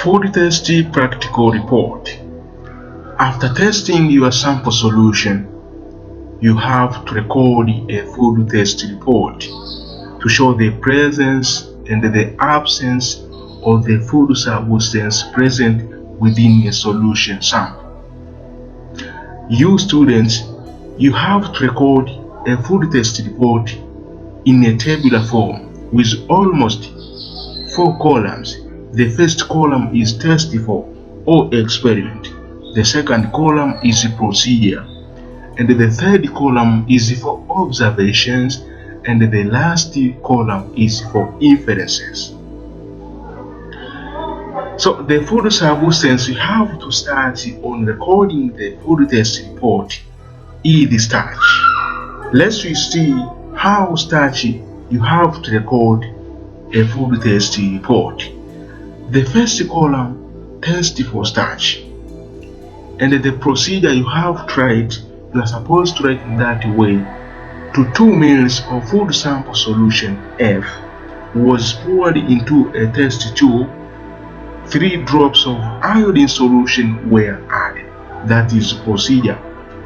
Food test practical report. After testing your sample solution, you have to record a food test report to show the presence and the absence of the food substance present within a solution sample. You students, you have to record a food test report in a tabular form with almost 4 columns. The first column is test for or experiment. The second column is procedure. And the third column is for observations. And the last column is for inferences. So the food substance you have to start on recording the food test report is the starch. Let's see how starch you have to record a food test report. The first column, test for starch. And the procedure you have tried, you are supposed to write that way. To 2 ml of food sample solution F was poured into a test tube. 3 drops of iodine solution were added. That is procedure.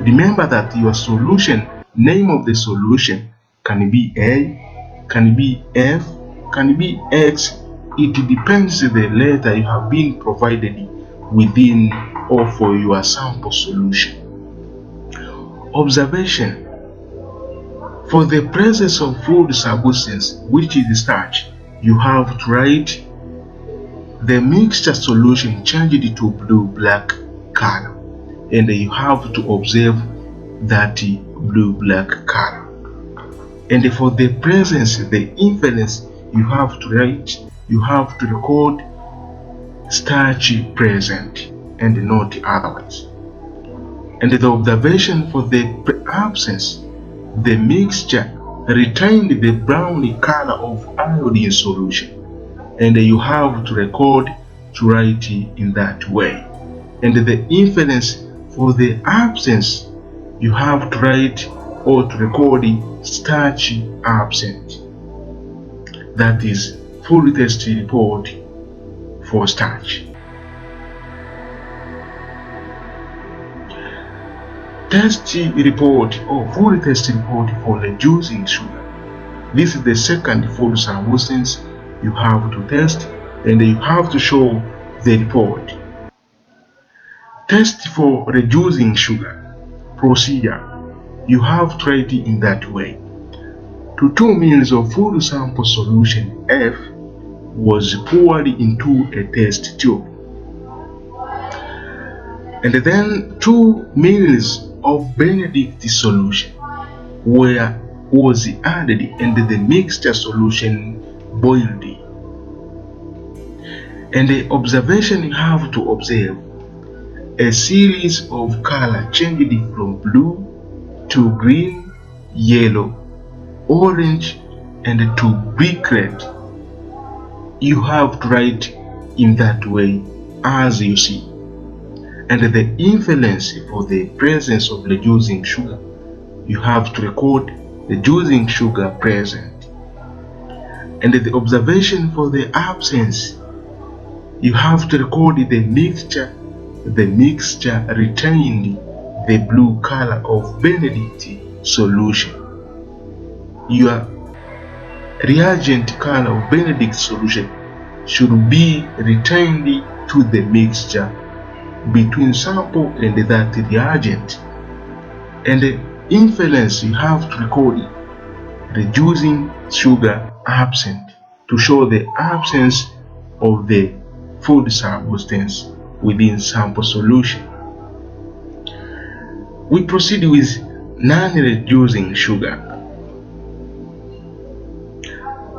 Remember that your solution, name of the solution can be A, can be F, can be X. It depends the letter you have been provided within or for your sample solution. Observation. For the presence of food substance, which is starch, you have to write the mixture solution changed to blue-black color, and you have to observe that blue-black color. And for the presence, the inference, you have to write, you have to record starch present and not otherwise. And the observation for the absence, the mixture retained the brown color of iodine solution, and you have to record to write in that way. And the inference for the absence, you have to write or to record starch absent. That is full test report for starch. Test report or full test report for reducing sugar. This is the second food substance you have to test, and you have to show the report. Test for reducing sugar. Procedure. You have to write it in that way. To 2 ml of food sample solution F was poured into a test tube. And then 2 ml of Benedict solution was added, and the mixture solution boiled. And the observation you have to observe, a series of color changed from blue to green, yellow, orange, and to brick red. You have to write in that way as you see. And the inference for the presence of reducing sugar, you have to record reducing sugar present. And the observation for the absence, you have to record the mixture retained the blue color of Benedict solution. Your reagent color of Benedict solution should be retained to the mixture between sample and that reagent. And the inference, you have to record reducing sugar absent to show the absence of the food substance within sample solution. We proceed with non-reducing sugar.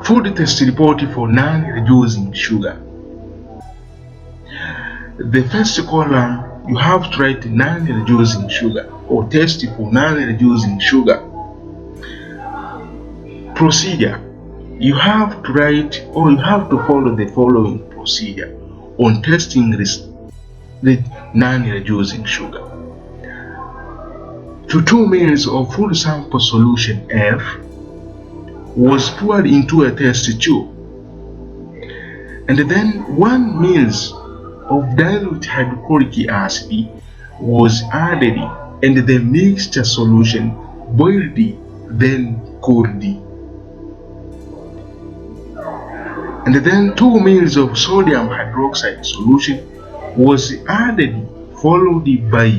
Food test report for non-reducing sugar. The first column, you have to write non-reducing sugar or test for non-reducing sugar. Procedure. You have to write or you have to follow the following procedure on testing the non-reducing sugar. To 2 ml of full sample solution F was poured into a test tube, and then 1 ml of dilute hydrochloric acid was added and the mixture solution boiled then cooled. And then 2 ml of sodium hydroxide solution was added, followed by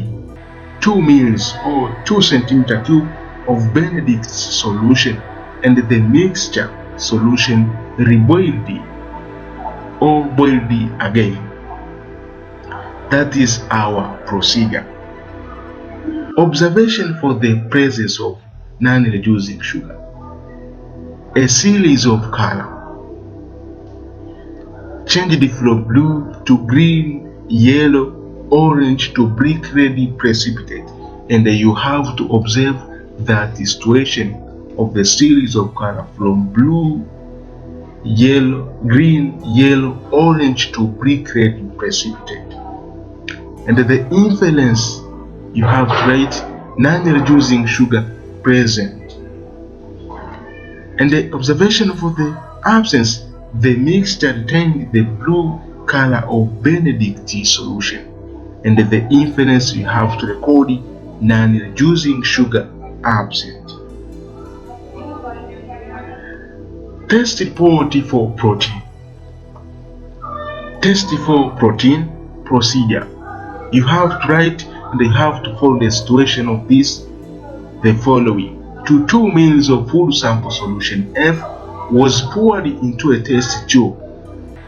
2 ml or 2 cm cube of Benedict's solution, and the mixture solution reboiled or boiled again. That is our procedure. Observation for the presence of non-reducing sugar. A series of color changed from blue to green, yellow, orange to brick red precipitate, and you have to observe that the situation of the series of color from blue, yellow, green, yellow, orange to brick red precipitate. And the influence, you have to write non-reducing sugar present. And the observation for the absence, the mixture retained the blue color of Benedict solution. And the influence, you have to record non-reducing sugar absent. Test report for protein. Test for protein procedure. You have to write and you have to follow the situation of this, the following. To 2 ml of food sample solution F was poured into a test tube.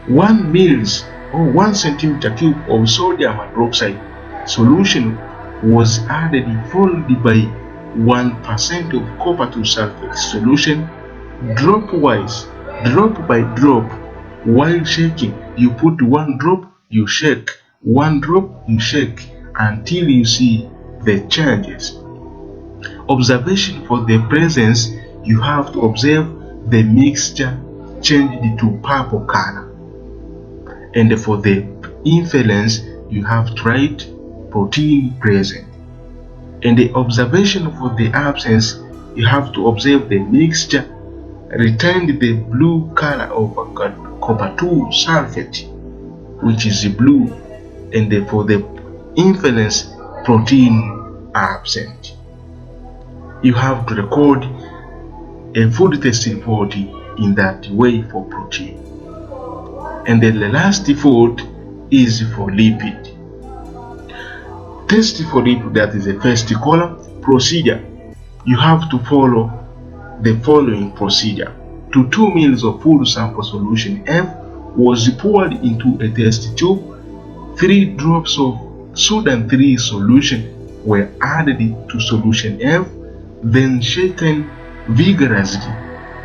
1 ml or 1 cm cube of sodium hydroxide solution was added, followed by 1% of copper 2 sulfate solution, drop-wise, drop by drop. While shaking, you put 1 drop, you shake, 1 drop, you shake until you see the changes. Observation for the presence, you have to observe the mixture changed to purple color. And for the influence, you have to write protein present. And the observation for the absence, you have to observe the mixture retained the blue color of copper 2 sulfate, which is blue. And for the influence, protein absent. You have to record a food test report in that way for protein. And then the last food is for lipid. Test for lipid, that is the first column. Procedure. You have to follow the following procedure. To 2 ml of food sample solution F was poured into a test tube. 3 drops of Sudan 3 solution were added to solution F, then shaken vigorously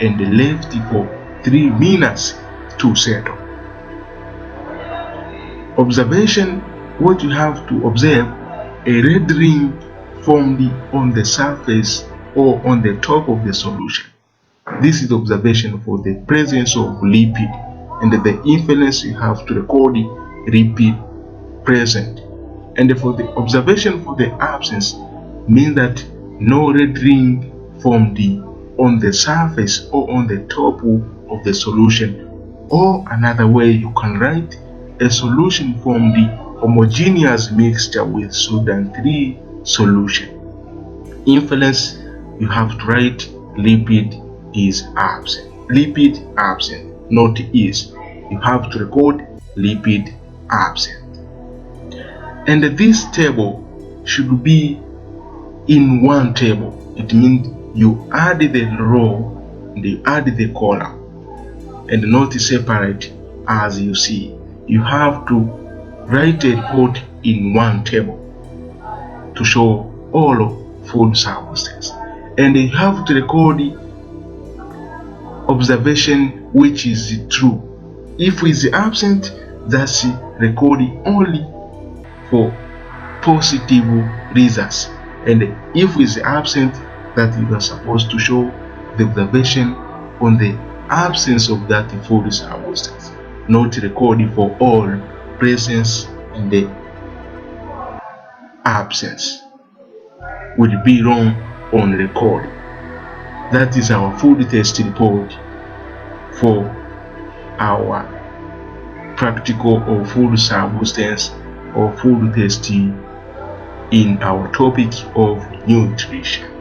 and left for 3 minutes to settle. Observation, what you have to observe, a red ring formed on the surface or on the top of the solution. This is observation for the presence of lipid, and the influence, you have to record lipid present. And for the observation for the absence, means that no red ring formed on the surface or on the top of the solution. Or another way you can write, a solution from the homogeneous mixture with Sudan 3 solution. Influence, you have to write lipid is absent. Lipid absent, not is. You have to record lipid absent. And this table should be in one table. It means you add the row and you add the column, and not separate as you see. You have to write a report in one table to show all food substances, and you have to record observation which is true. If it is absent, that's recording only for positive results, and if it is absent, that you are supposed to show the observation on the absence of that food substance, not recording for all presence and the absence will be wrong on record. That is our food test report for our practical or food substance or food testing in our topic of nutrition.